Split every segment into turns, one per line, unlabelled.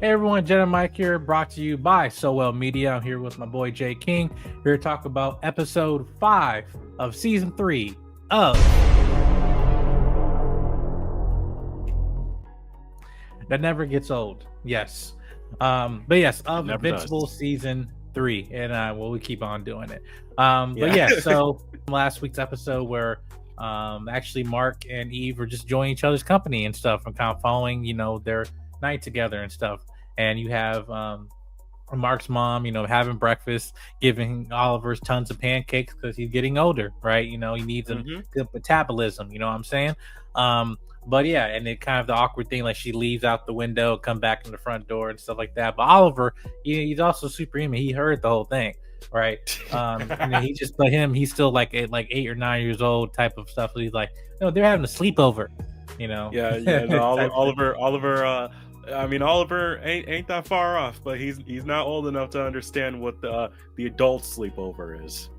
Hey everyone, Jenna Mike here, brought to you by So Well Media. I'm here with my boy Jay King, here to talk about episode 5 of season 3 of That Never Gets Old. Yes. Of Invincible season 3. And we keep on doing it. So last week's episode where actually Mark and Eve were just joining each other's company and stuff and kind of following, their night together and stuff. And you have Mark's mom, having breakfast, giving Oliver's tons of pancakes because he's getting older, right? He needs a good metabolism, you know what I'm saying? And it kind of the awkward thing, like she leaves out the window, come back in the front door and stuff like that. But Oliver, he's also superhuman. He heard the whole thing, right? And then he's he's still like 8 or 9 years old type of stuff. So he's like, no, they're having a sleepover,
Oliver. Oliver ain't that far off, but he's not old enough to understand what the adult sleepover is.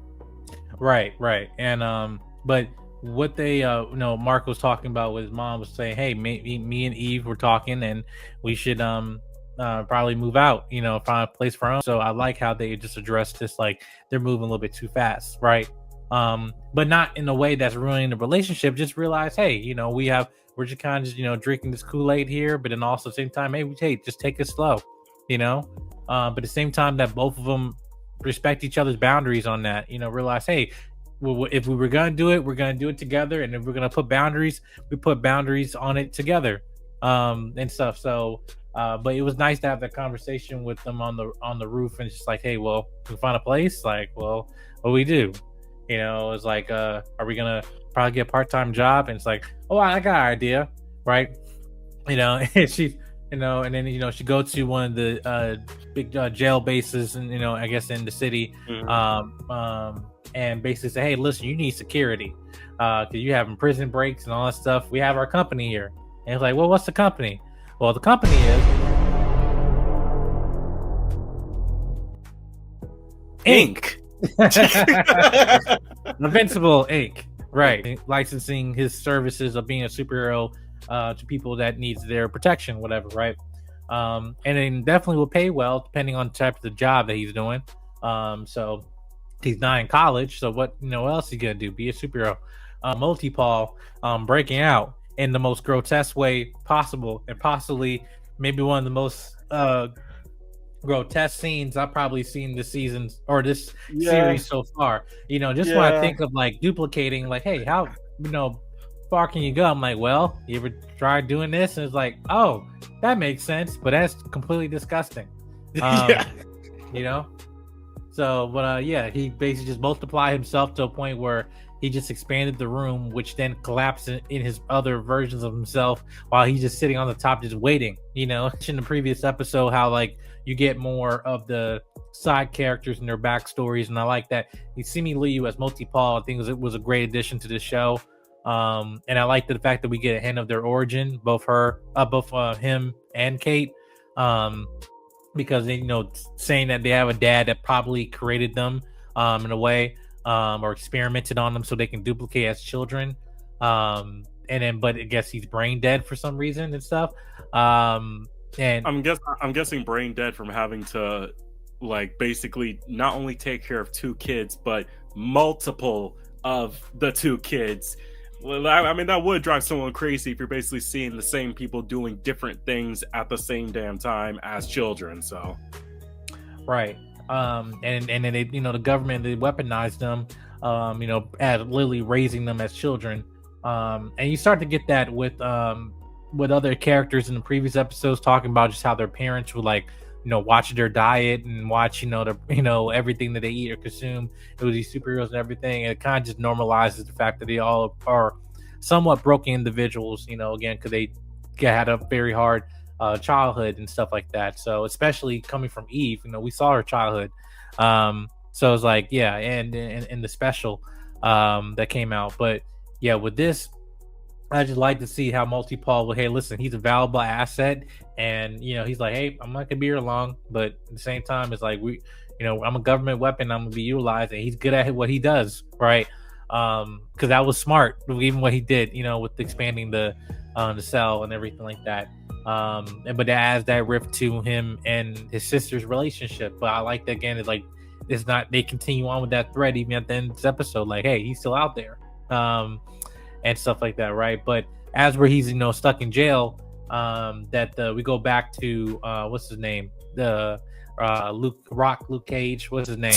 Right. And but what they Mark was talking about with his mom was saying, hey, me and Eve were talking and we should probably move out, find a place for him. So I like how they just addressed this, like they're moving a little bit too fast, right? But not in a way that's ruining the relationship. Just realize, hey, we're just kind of drinking this Kool-Aid here, but then also at the same time, hey, just take it slow, but at the same time that both of them respect each other's boundaries on that, realize, hey, if we were going to do it, we're going to do it together. And if we're going to put boundaries, we put boundaries on it together, and stuff. So, but it was nice to have that conversation with them on the roof, and it's just like, hey, well, we find a place, like, well, what do we do? It's like, are we going to probably get a part-time job? And it's like, oh, I got an idea, right? And she's, and then, she goes to one of the big jail bases, and, I guess in the city, and basically say, hey, listen, you need security, because you having prison breaks and all that stuff. We have our company here. And it's like, well, what's the company? Well, the company is Inc. Invincible Inc. Right, licensing his services of being a superhero to people that needs their protection, whatever, right? And it definitely will pay well depending on the type of the job that he's doing. So he's not in college, so what else is he gonna do? Be a superhero. Multia breaking out in the most grotesque way possible, and possibly maybe one of the most grotesque scenes I've probably seen this season or this series so far. When I think of like duplicating, like, hey, how far can you go? I'm like, well, you ever tried doing this? And it's like, oh, that makes sense, but that's completely disgusting. So, but he basically just multiplied himself to a point where he just expanded the room, which then collapsed in his other versions of himself while he's just sitting on the top, just waiting. In the previous episode, how like you get more of the side characters and their backstories, and I like that. Simi Liu as Multia, I think it was a great addition to the show. And I like the fact that we get a hint of their origin, both him and Kate. Because they, saying that they have a dad that probably created them in a way, or experimented on them so they can duplicate as children. But I guess he's brain dead for some reason and stuff. And
I'm guessing brain dead from having to like basically not only take care of 2 kids, but multiple of the 2 kids. Well, that would drive someone crazy if you're basically seeing the same people doing different things at the same damn time as children. So,
right. And then they, the government, they weaponized them, as literally raising them as children. And you start to get that with other characters in the previous episodes, talking about just how their parents would like, watch their diet and watch, everything that they eat or consume. It was these superheroes and everything. And it kind of just normalizes the fact that they all are somewhat broken individuals, again, because they had a very hard childhood and stuff like that. So especially coming from Eve, we saw her childhood. So it's like, and the special that came out. But yeah, with this, I just like to see how Multia, well, hey, listen, he's a valuable asset, and he's like, hey, I'm not gonna be here long, but at the same time, it's like I'm a government weapon, I'm gonna be utilized, and he's good at what he does, right? Because that was smart, even what he did, with expanding the the cell and everything like that. But that adds that rift to him and his sister's relationship. But I like that again. It's like it's not, they continue on with that thread even at the end of this episode. Like, hey, he's still out there, and stuff like that, right? But as where he's stuck in jail, that we go back to what's his name, the Luke Cage, what's his name,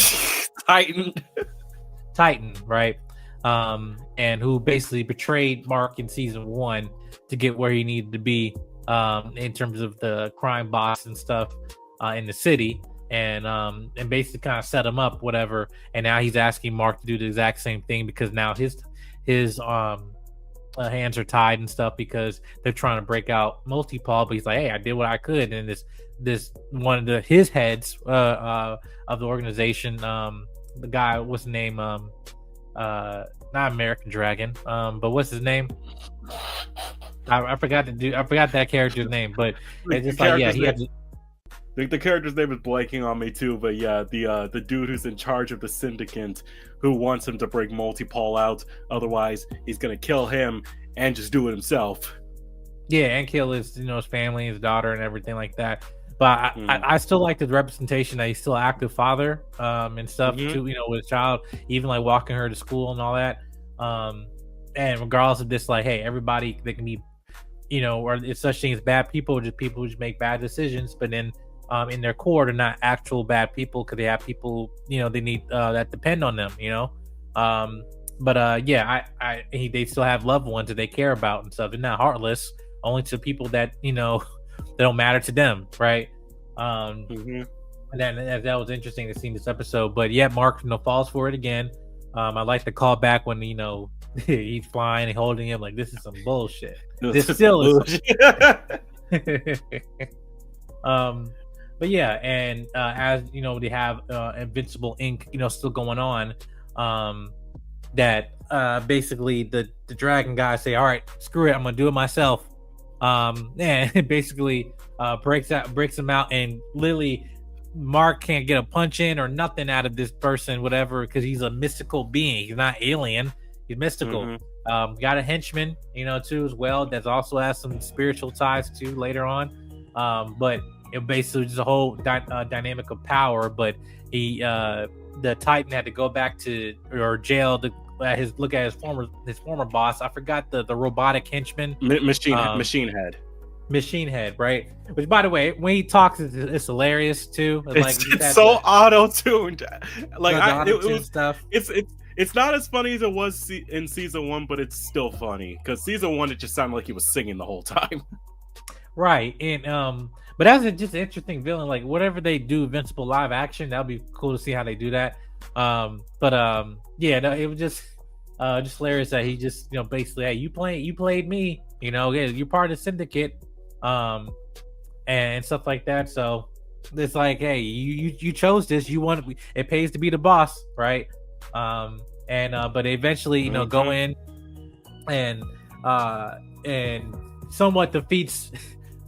Titan, right? And who basically betrayed Mark in season 1 to get where he needed to be, in terms of the crime boss and stuff in the city, and basically kind of set him up, whatever. And now he's asking Mark to do the exact same thing because now his hands are tied and stuff because they're trying to break out Multia. But he's like, hey, I did what I could. And this one of his heads of the organization, the guy, what's his name, not American Dragon, but what's his name? I forgot that character's name, but it's just like, yeah, he had to.
The character's name is blanking on me too, but yeah, the dude who's in charge of the syndicate, who wants him to break Multia out, otherwise he's gonna kill him and just do it himself.
Yeah, and kill his his family, his daughter, and everything like that. But I still like the representation that he's still an active father, and stuff too. With his child, even like walking her to school and all that. And regardless of this, like, hey, everybody, they can be, or it's such thing as bad people, just people who just make bad decisions, but then in their core, they're not actual bad people because they have people, they need that depend on them, But they still have loved ones that they care about and stuff. They're not heartless, only to people that they don't matter to them, right? And then that was interesting to see in this episode. But yeah, Mark falls for it again. I like the call back when he's flying and holding him like, this is some bullshit. This still is bullshit. But yeah, and as they have Invincible Inc. Still going on. That basically the dragon guys say, all right, screw it, I'm gonna do it myself. And it basically breaks him out, and literally Mark can't get a punch in or nothing out of this person, whatever, because he's a mystical being. He's not alien, he's mystical. Got a henchman, too, as well, that also has some spiritual ties too later on. But it basically just a whole dynamic of power. But the Titan had to go back to jail to look at his former boss. I forgot the robotic henchman,
machine head,
right? Which, by the way, when he talks, it's hilarious too.
It's so auto-tuned. Like
stuff.
It's not as funny as it was in season 1, but it's still funny because season 1 it just sounded like he was singing the whole time.
Right, and but that's just an interesting villain. Like, whatever they do, Invincible live action, that'll be cool to see how they do that. Yeah, no, it was just hilarious that he just basically, hey, you played me, yeah, you're part of the syndicate, and stuff like that. So it's like, hey, you chose this, you want it pays to be the boss, right? But eventually, go in and somewhat defeats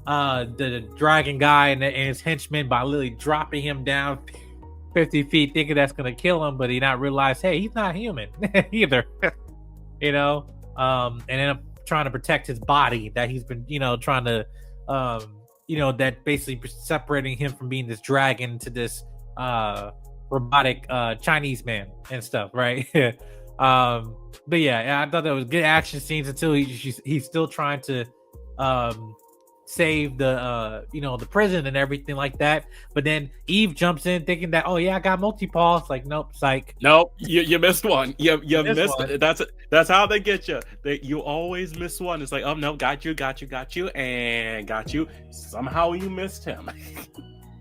the dragon guy and his henchmen by literally dropping him down 50 feet, thinking that's gonna kill him, but he not realize, hey, he's not human either. And end up trying to protect his body that he's been trying to that basically separating him from being this dragon to this robotic Chinese man and stuff, right? But yeah, I thought that was good action scenes until he's still trying to save the the prison and everything like that. But then Eve jumps in thinking that, oh yeah, I got Multia. It's like, nope, psych.
Nope, you missed one. You missed one. That's how they get you. You always miss one. It's like, oh no, got you, and got you. Somehow you missed him.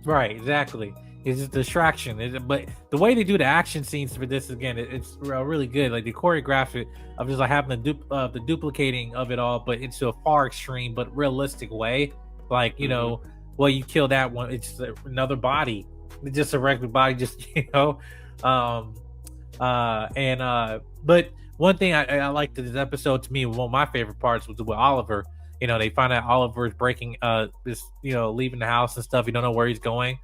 Right, exactly. It's just a distraction. But the way they do the action scenes for this, again, it's really good. Like, they choreograph it of just like having the duplicating of it all, but it's a far extreme but realistic way. Like, well, you kill that one, it's just another body. It's just a regular body, just but one thing I liked this episode, to me, one of my favorite parts was with Oliver. They find out Oliver is breaking leaving the house and stuff. You don't know where he's going.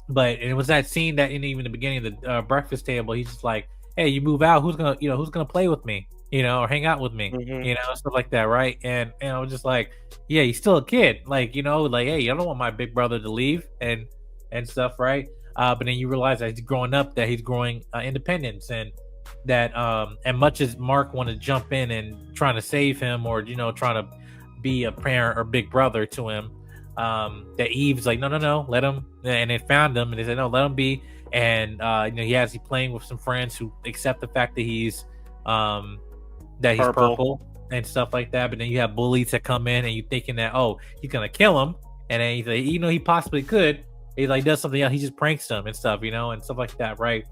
But it was that scene that in even the beginning of the breakfast table, he's just like, hey, you move out, who's gonna play with me? or hang out with me,
Hmm.
stuff like that, right? And I was just like, yeah, he's still a kid, like, like, hey, I don't want my big brother to leave and stuff, right? But then you realize that he's growing up, that he's growing independence, and that and much as Mark wanted to jump in and trying to save him, or trying to be a parent or big brother to him, that Eve's like, no, no, no, let him, and they found him, and they said, no, let him be. And he's playing with some friends who accept the fact that um he's
Purple.
purple and stuff like that. But then you have bullies that come in, and you thinking that, oh, he's gonna kill him, and then he's like, he possibly could. He like does something else. He just pranks them and stuff, and stuff like that, right?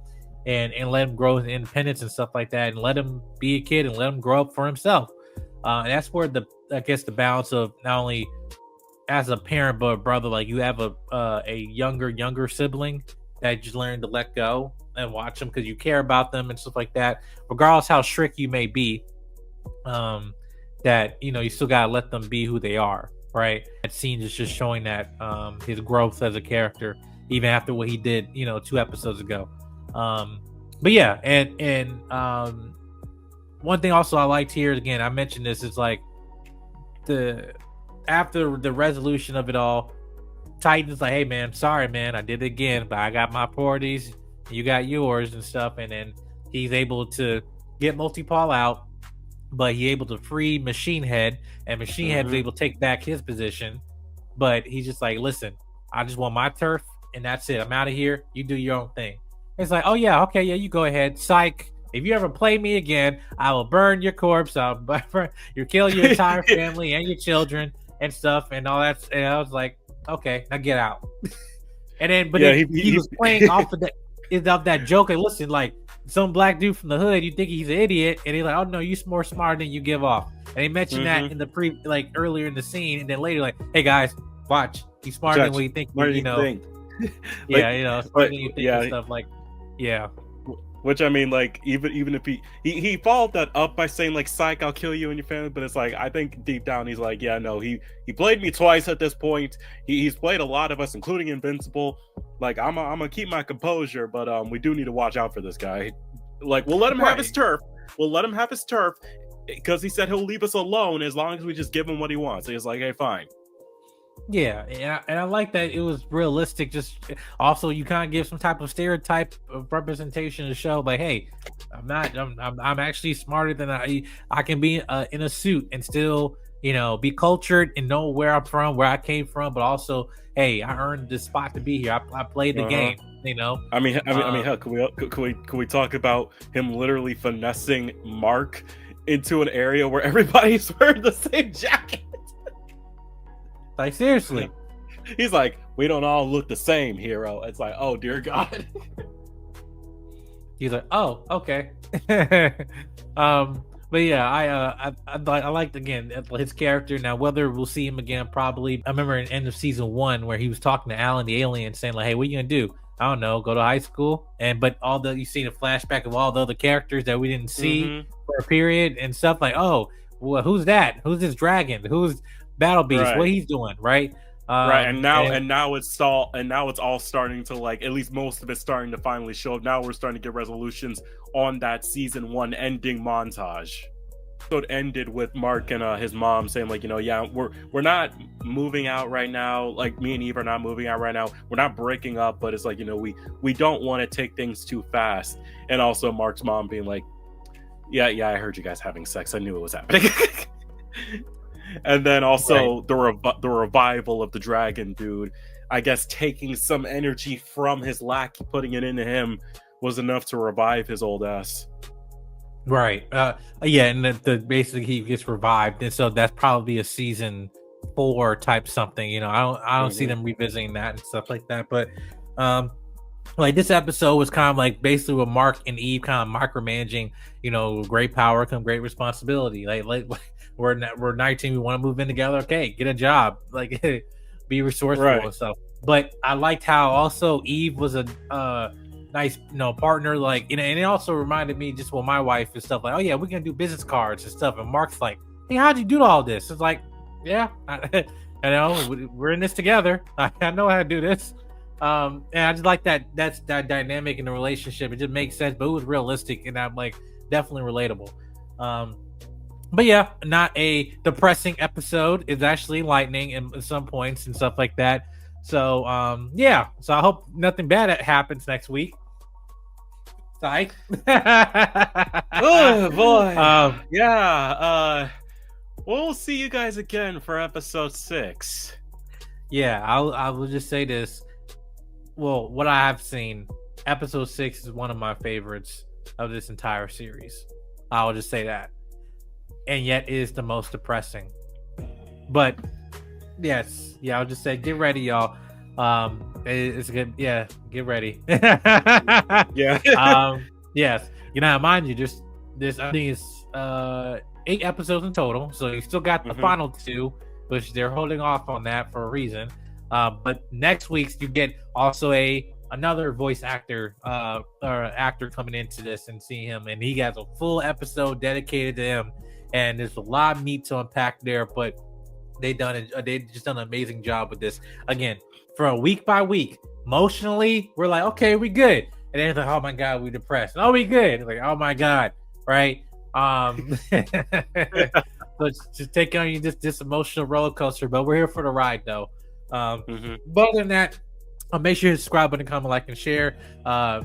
And let him grow his independence and stuff like that, and let him be a kid and let him grow up for himself. And that's where I guess the balance of not only as a parent but a brother, like you have a younger sibling that you just learn to let go and watch them because you care about them and stuff like that, regardless how strict you may be. That you still gotta let them be who they are, right? That scene is just showing that his growth as a character, even after what he did, 2 episodes ago. But yeah, and one thing also I liked here, again, I mentioned this, is like the after the resolution of it all, Titan's like, hey man, sorry man, I did it again, but I got my priorities, you got yours and stuff, and then he's able to get Multi-Paul out, but he able to free Machine Head, and Machine Head was
Hmm.
able to take back his position. But he's just like, listen, I just want my turf, and that's it. I'm out of here. You do your own thing. It's like, oh yeah, okay, yeah, you go ahead. Psych. If you ever play me again, I will burn your corpse. You'll kill your entire family and your children and stuff and all that. And I was like, okay, now get out. And then, but
Yeah,
then he was playing off of that joke. And listen, like, some black dude from the hood, you think he's an idiot, and he's like, "Oh no, you're more smart than you give off." And he mentioned that
hmm
in the earlier in the scene, and then later, like, "Hey guys, watch, he's smarter than
Judge,
what you think."
what do you think?
Yeah,
Like,
smarter
but
than you think and
yeah,
stuff. Like, yeah,
which I mean, like, even if he followed that up by saying like, "Psych, I'll kill you and your family," but it's like I think deep down he's like, yeah, no, he played me twice at this point. He's played a lot of us, including Invincible. Like, I'm gonna keep my composure, but we do need to watch out for this guy. Like, we'll let him have his
right.
turf. We'll let him have his turf because he said he'll leave us alone as long as we just give him what he wants. So he's like, hey, fine.
Yeah, and I like that it was realistic. Just also, you kind of give some type of stereotype of representation to show, like, hey, I'm not, I'm actually smarter than I can be in a suit and still, be cultured and know where I'm from, where I came from, but also, hey, I earned this spot to be here. I played the
Uh huh.
game, you know.
I mean,
Um,
hell, can we talk about him literally finessing Mark into an area where everybody's wearing the same jacket?
like seriously,
He's like, we don't all look the same, hero. It's like, oh dear God.
he's like, oh, okay. But yeah, I liked again his character. Now, whether we'll see him again, probably. I remember in the end of season 1 where he was talking to Alan the alien, saying like, "Hey, what are you gonna do? I don't know, go to high school." And but you see the flashback of all the other characters that we didn't see
Hmm.
for a period and stuff, like, oh, well, who's that? Who's this dragon? Who's Battle Beast? What
Right.
he's doing, right?
Right, and now
And
and now it's all starting to, like, at least most of it's starting to finally show up. Now we're starting to get resolutions on that season 1 ending montage. So it ended with Mark and his mom saying like, yeah, we're not moving out right now. Like, me and Eve are not moving out right now. We're not breaking up, but it's like, we don't want to take things too fast. And also Mark's mom being like, yeah, I heard you guys having sex. I knew it was happening. And then
right,
also the revival of the dragon dude. I guess taking some energy from his lackey, putting it into him, was enough to revive his old ass.
right, yeah, and the basically he gets revived, and so that's probably a season 4 type something. I don't see
Hmm.
them revisiting that and stuff like that. But um, like this episode was kind of like basically with Mark and Eve kind of micromanaging. Great power come great responsibility. Like we're 19, we want to move in together. Okay, get a job, like be resourceful
Right.
and stuff. But I liked how also Eve was a nice partner, like, and it also reminded me just with my wife and stuff, like, oh yeah, we're gonna do business cards and stuff. And Mark's like, hey, how'd you do all this? It's like, yeah, we're in this together. I know how to do this. And I just like that's that dynamic in the relationship. It just makes sense, but it was realistic, and I'm like definitely relatable. But yeah, not a depressing episode. It's actually enlightening in some points and stuff like that. So yeah. So I hope nothing bad happens next week. Sorry.
Oh boy. Yeah. We'll see you guys again for episode 6.
Yeah, I will just say this. Well, what I have seen, episode 6 is one of my favorites of this entire series. I will just say that. And yet it is the most depressing. But yes, yeah, I'll just say get ready, y'all. It's good. Yeah, get ready.
Yeah.
Yes. Mind you, there's I think it's 8 episodes in total, so you still got the final 2, which they're holding off on that for a reason. But next week's you get also another voice actor or actor coming into this and seeing him, and he has a full episode dedicated to him, and there's a lot of meat to unpack there, but they just done an amazing job with this. Again, for a week by week, emotionally, we're like, okay, we good. And then it's like, oh my God, we depressed. Oh, we good. It's like, oh my God, right? So just take on this emotional roller coaster, but we're here for the ride though. But other than that, make sure you hit subscribe button, comment, like, and share.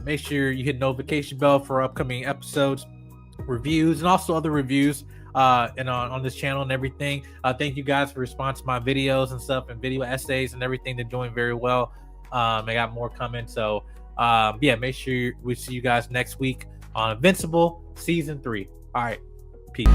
Make sure you hit notification bell for upcoming episodes, reviews, and also other reviews and on this channel and everything. Thank you guys for responding to my videos and stuff and video essays and everything. They're doing very well. I got more coming. So yeah, make sure we see you guys next week on Invincible Season 3. All right. Peace.